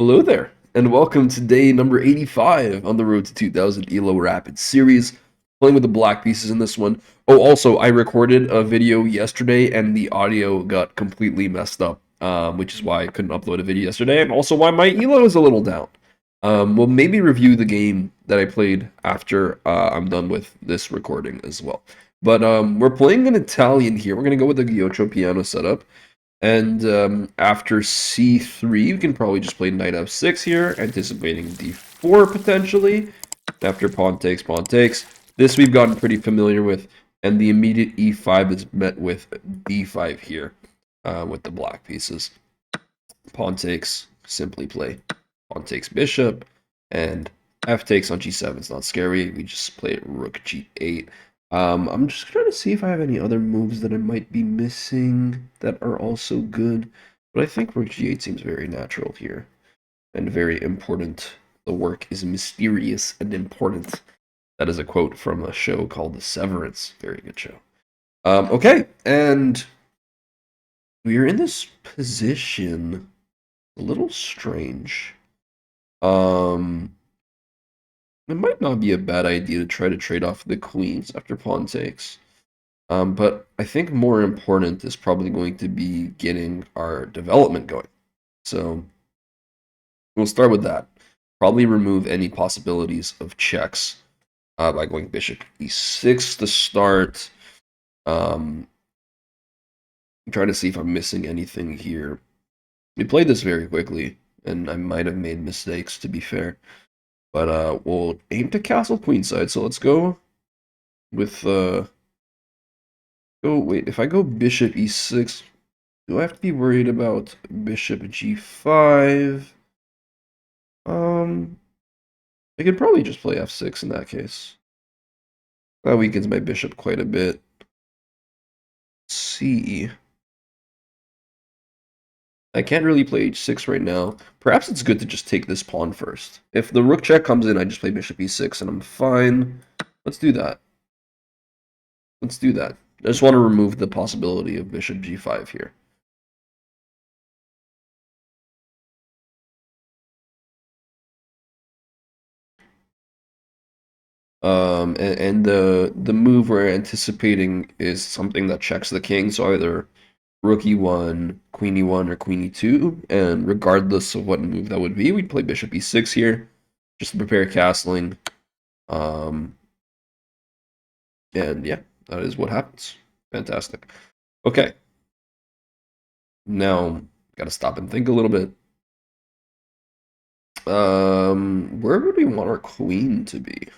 Hello there, and welcome to day number 85 on the road to 2000 ELO Rapid Series. Playing with the black pieces in this one. Oh, also, I recorded a video yesterday and the audio got completely messed up, which is why I couldn't upload a video yesterday, and also why my ELO is a little down. We'll maybe review the game that I played after I'm done with this recording as well. But we're playing an Italian here. We're going to go with the Ghioccio piano setup. And after c3, we can probably just play knight f6 here, anticipating d4 potentially. After pawn takes, pawn takes. This we've gotten pretty familiar with, and the immediate e5 is met with d5 here with the black pieces. Pawn takes, simply play pawn takes bishop, and f takes on g7 is not scary. We just play rook g8. I'm just trying to see if I have any other moves that I might be missing that are also good. But I think rook g8 seems very natural here and very important. The work is mysterious and important. That is a quote from a show called The Severance. Very good show. Okay, and we are in this position. A little strange. Um, it might not be a bad idea to try to trade off the queens after pawn takes. But I think more important is probably going to be getting our development going. So we'll start with that. Probably remove any possibilities of checks by going bishop e6 to start. I'm trying to see if I'm missing anything here. We played this very quickly, and I might have made mistakes, to be fair. But we'll aim to castle queenside. So let's go with wait, if I go bishop e6, do I have to be worried about bishop g5? I could probably just play f6 in that case. That weakens my bishop quite a bit. C. I can't really play h6 right now. Perhaps it's good to just take this pawn first. If the rook check comes in, I just play bishop e6 and I'm fine. Let's do that. Let's do that. I just want to remove the possibility of bishop g5 here. And the move we're anticipating is something that checks the king, so either rook e1, queen e1, or queen e2, and regardless of what move that would be, we'd play bishop e6 here, just to prepare castling. And yeah, that is what happens. Fantastic. Okay. Now, gotta stop and think a little bit. Where would we want our queen to be?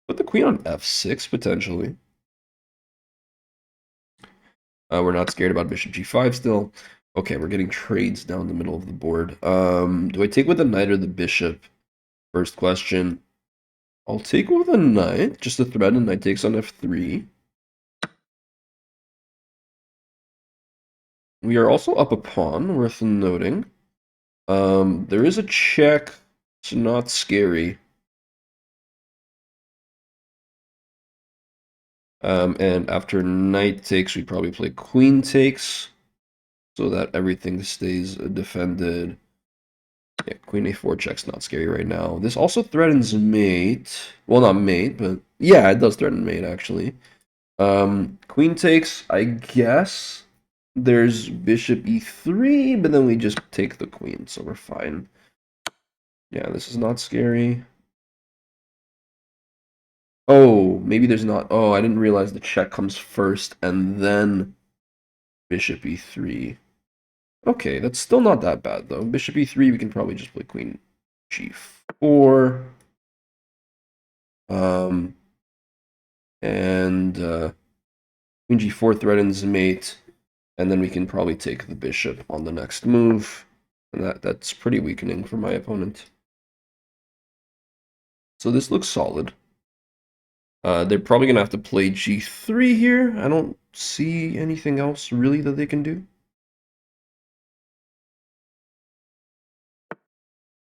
Put the queen on f6, potentially. We're not scared about bishop g5 still. Okay, we're getting trades down the middle of the board. Do I take with the knight or the bishop? First question. I'll take with a knight, just to threaten. Knight takes on f3. We are also up a pawn, worth noting. There is a check. It's not scary. And after knight takes, we probably play queen takes, so that everything stays defended. Yeah, queen a4 check's not scary right now. This also threatens mate. Well, not mate, but yeah, it does threaten mate, actually. Queen takes, I guess. There's bishop e3, but then we just take the queen, so we're fine. Yeah, this is not scary. Oh, maybe there's not. Oh, I didn't realize the check comes first, and then bishop e3. Okay, that's still not that bad, though. Bishop e3, we can probably just play queen g4. Um, and queen g4 threatens mate, and then we can probably take the bishop on the next move. And that's pretty weakening for my opponent. So this looks solid. They're probably going to have to play g3 here. I don't see anything else really that they can do.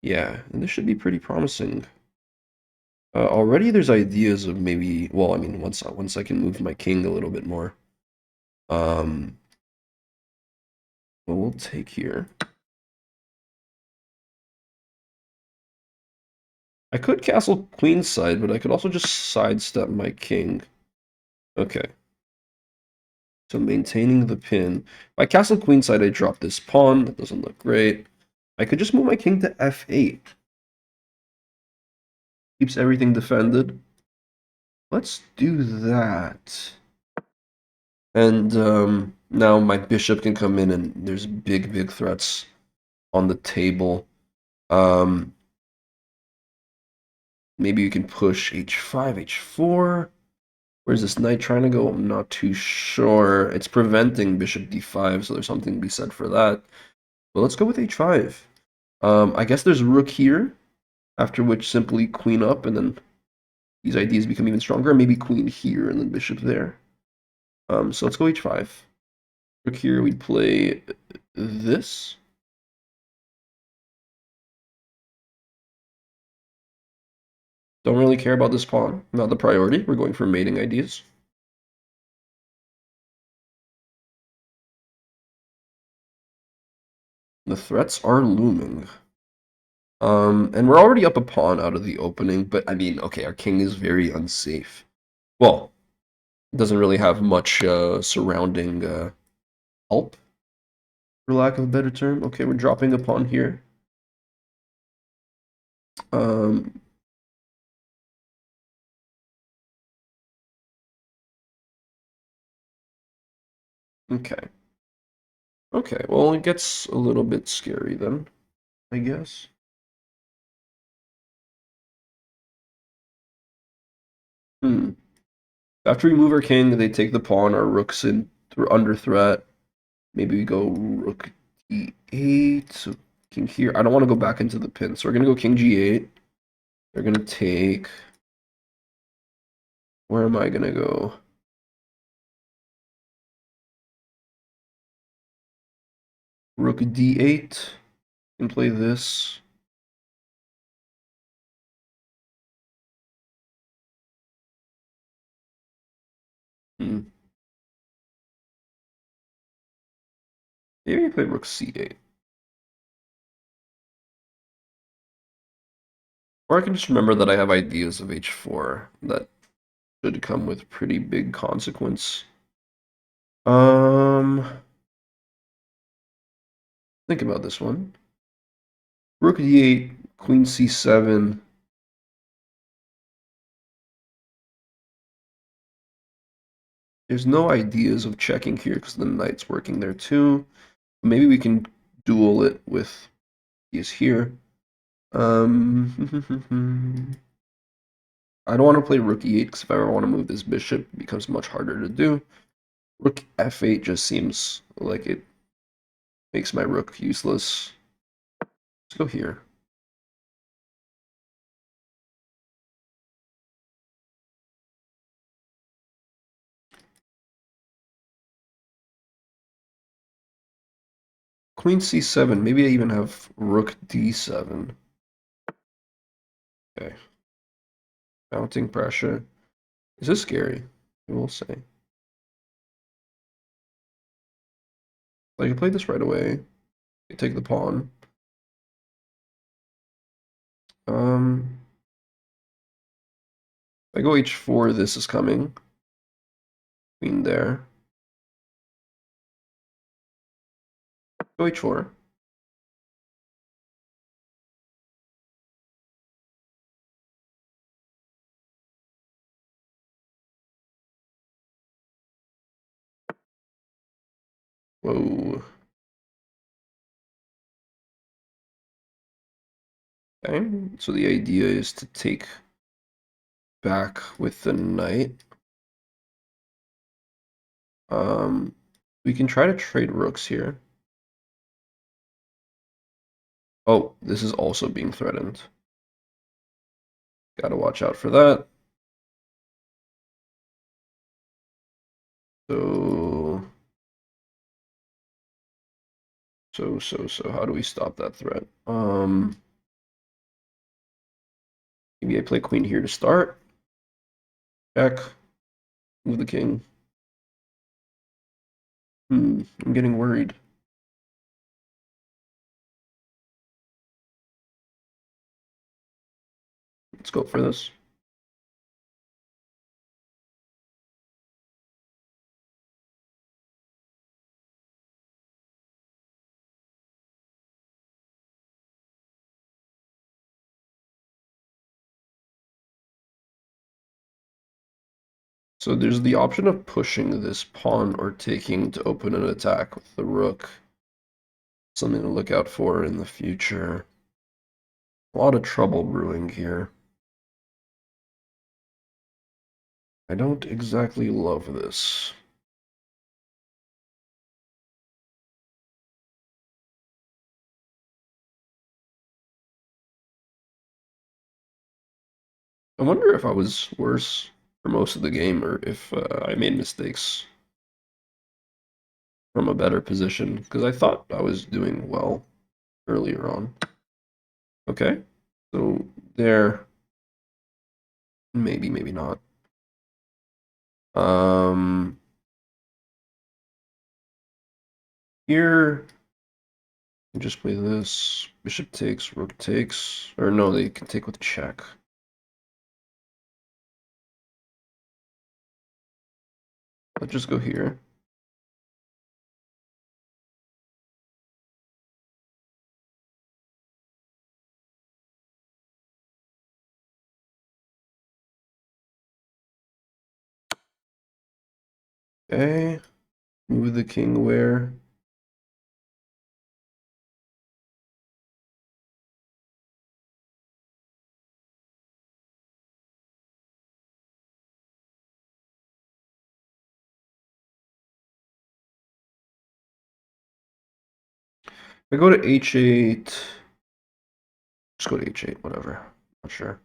Yeah, and this should be pretty promising. Already there's ideas of maybe, well, I mean, once I can move my king a little bit more. Well, we'll take here. I could castle queenside, but I could also just sidestep my king. Okay. So maintaining the pin. If I castle queenside, I drop this pawn. That doesn't look great. I could just move my king to f8. Keeps everything defended. Let's do that. And now my bishop can come in, and there's big, big threats on the table. Um, Maybe you can push h5, h4. Where's this knight trying to go? I'm not too sure. It's preventing bishop d5, so there's something to be said for that. But let's go with h5. I guess there's rook here, after which simply queen up, and then these ideas become even stronger. Maybe queen here, and then bishop there. So let's go h5. Rook here, we'd play this. Don't really care about this pawn. Not the priority. We're going for mating ideas. The threats are looming. And we're already up a pawn out of the opening, but I mean, okay, our king is very unsafe. Well, doesn't really have much surrounding help, for lack of a better term. Okay, we're dropping a pawn here. Um, okay. Okay, well, it gets a little bit scary then, I guess. Hmm. After we move our king, they take the pawn, our rook's in under threat. Maybe we go rook e8, so king here. I don't want to go back into the pin, so we're going to go king g8. They're going to take... Where am I going to go? Rook d8. Can play this. Hmm. Maybe I play rook c8. Or I can just remember that I have ideas of h4 that should come with pretty big consequence. Think about this one. Rook d8, queen c7. There's no ideas of checking here because the knight's working there too. Maybe we can duel it with these here. I don't want to play rook e8 because if I ever want to move this bishop, it becomes much harder to do. Rook f8 just seems like it makes my rook useless. Let's go here. Queen c7. Maybe I even have rook d7. Okay. Mounting pressure. Is this scary? I will say. I can play this right away. Take the pawn. If I go h4, this is coming. Queen there. Go h4. Whoa. Okay, so the idea is to take back with the knight. We can try to trade rooks here. Oh, this is also being threatened. Gotta watch out for that. So, how do we stop that threat? Maybe I play queen here to start. Check. Move the king. I'm getting worried. Let's go for this. So there's the option of pushing this pawn or taking to open an attack with the rook. Something to look out for in the future. A lot of trouble brewing here. I don't exactly love this. I wonder if I was worse for most of the game or if I made mistakes from a better position, because I thought I was doing well earlier on. Okay, so there, maybe, maybe not. Here, just play this. Bishop takes, rook takes, or no, they can take with check. Let's just go here. Okay, move the king where? If I go to h8, just go to h8, whatever. Not sure.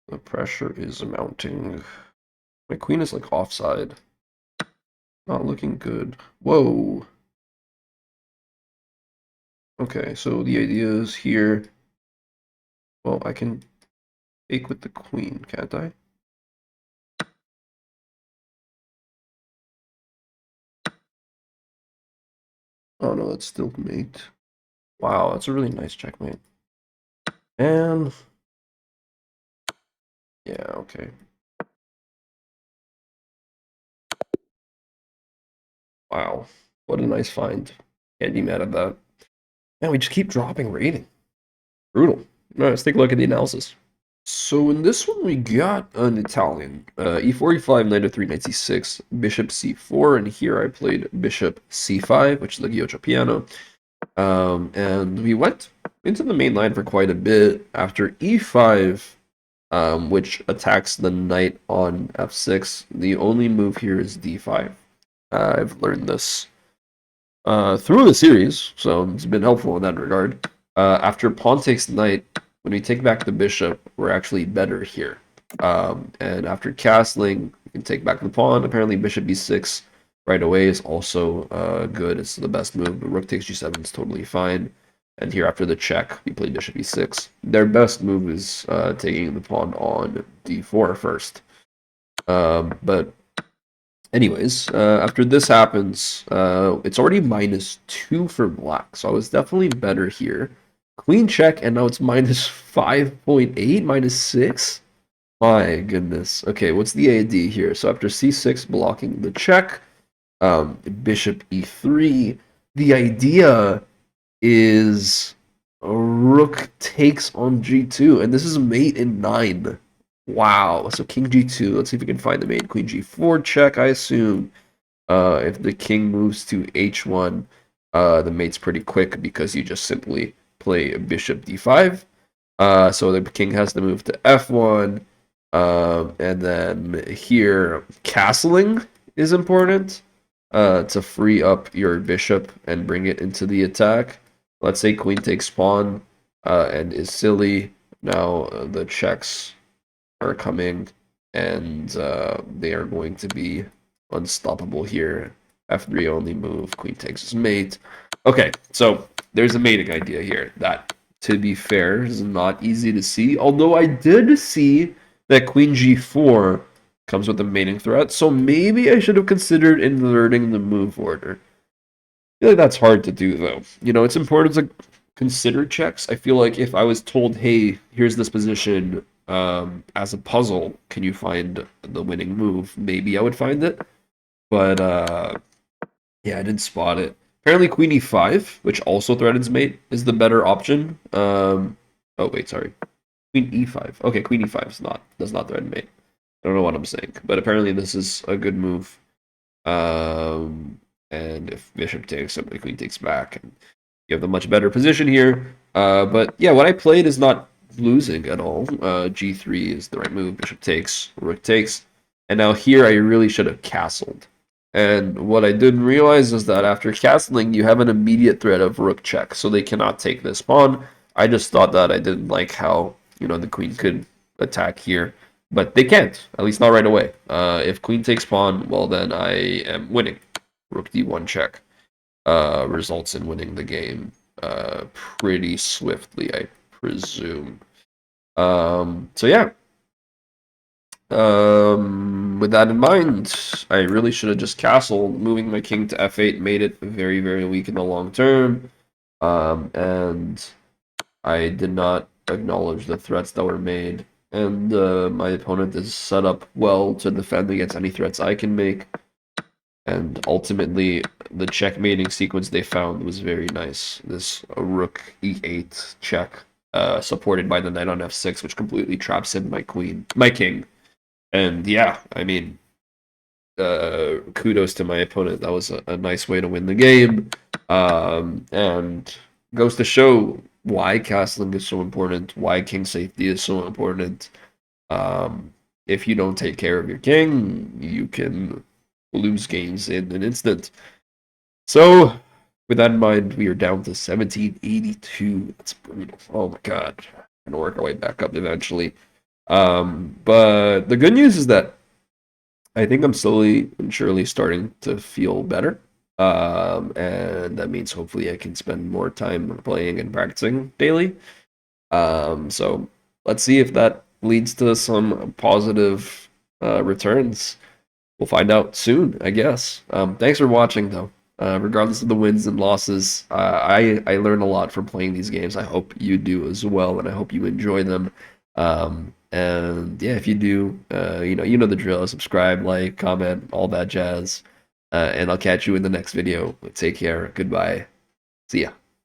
The pressure is mounting. My queen is like offside. Not looking good. Whoa. Okay, so the idea is here. Well, I can take with the queen, can't I? Oh no, that's still mate. Wow, that's a really nice checkmate. And yeah, okay. Wow, what a nice find. Can't be mad at that. Man, we just keep dropping rating. Brutal. All right, let's take a look at the analysis. So in this one, we got an Italian. E4, E5, knight f3, knight c6, bishop c4, and here I played bishop c5, which is the Giocho piano. And we went into the main line for quite a bit after e5, which attacks the knight on f6. The only move here is d5. I've learned this through the series, so it's been helpful in that regard. After pawn takes knight, when we take back the bishop, we're actually better here. And after castling, we can take back the pawn. Apparently, bishop b6 right away is also good. It's the best move. But rook takes g7 is totally fine. And here, after the check, we play bishop e6. Their best move is taking the pawn on d4 first. But anyways, after this happens, it's already -2 for black. So I was definitely better here. Queen check, and now it's -5.8, -6. My goodness. Okay, what's the AD here? So after c6 blocking the check, bishop e3. The idea is rook takes on g2, and this is mate in 9. Wow. So king g2. Let's see if we can find the mate. Queen g4 check, I assume. If the king moves to h1, the mate's pretty quick because you just simply play bishop d5. So the king has to move to f1. And then here, castling is important to free up your bishop and bring it into the attack. Let's say queen takes pawn and is silly. Now the checks are coming, and they are going to be unstoppable here. F3 only move, queen takes his mate. Okay, so there's a mating idea here that, to be fair, is not easy to see. Although I did see that queen g4 comes with a mating threat, so maybe I should have considered inverting the move order. I feel like that's hard to do, though. You know, it's important to consider checks. I feel like if I was told, hey, here's this position as a puzzle, can you find the winning move? Maybe I would find it. But yeah, I didn't spot it. Apparently, queen e5, which also threatens mate, is the better option. Oh, wait, sorry. Queen e5. Okay, queen e5 does not threaten mate. I don't know what I'm saying, but apparently this is a good move. And if bishop takes, simply queen takes back, and you have the much better position here. But yeah, what I played is not losing at all. G3 is the right move. Bishop takes, rook takes, and now here I really should have castled. And what I didn't realize is that after castling, you have an immediate threat of rook check, so they cannot take this pawn. I just thought that I didn't like how the queen could attack here. But they can't, at least not right away. If queen takes pawn, well, then I am winning. Rook d1 check results in winning the game pretty swiftly, I presume. So yeah. With that in mind, I really should have just castled. Moving my king to f8 made it very, very weak in the long term. And I did not acknowledge the threats that were made. And my opponent is set up well to defend against any threats I can make. And ultimately, the checkmating sequence they found was very nice. This rook e8 check, supported by the knight on f6, which completely traps in my king. And yeah, I mean, kudos to my opponent. That was a nice way to win the game. And goes to show why castling is so important, why king safety is so important. If you don't take care of your king, you can lose games in an instant. So, with that in mind, we are down to 1782. That's brutal. Oh my god. I'm gonna work our way back up eventually. But the good news is that I think I'm slowly and surely starting to feel better. And that means hopefully I can spend more time playing and practicing daily. So let's see if that leads to some positive returns. We'll find out soon, I guess. Thanks for watching, though. Regardless of the wins and losses, I learn a lot from playing these games. I hope you do as well, and I hope you enjoy them. And yeah, if you do, you know the drill. Subscribe, like, comment, all that jazz. And I'll catch you in the next video. Take care. Goodbye. See ya.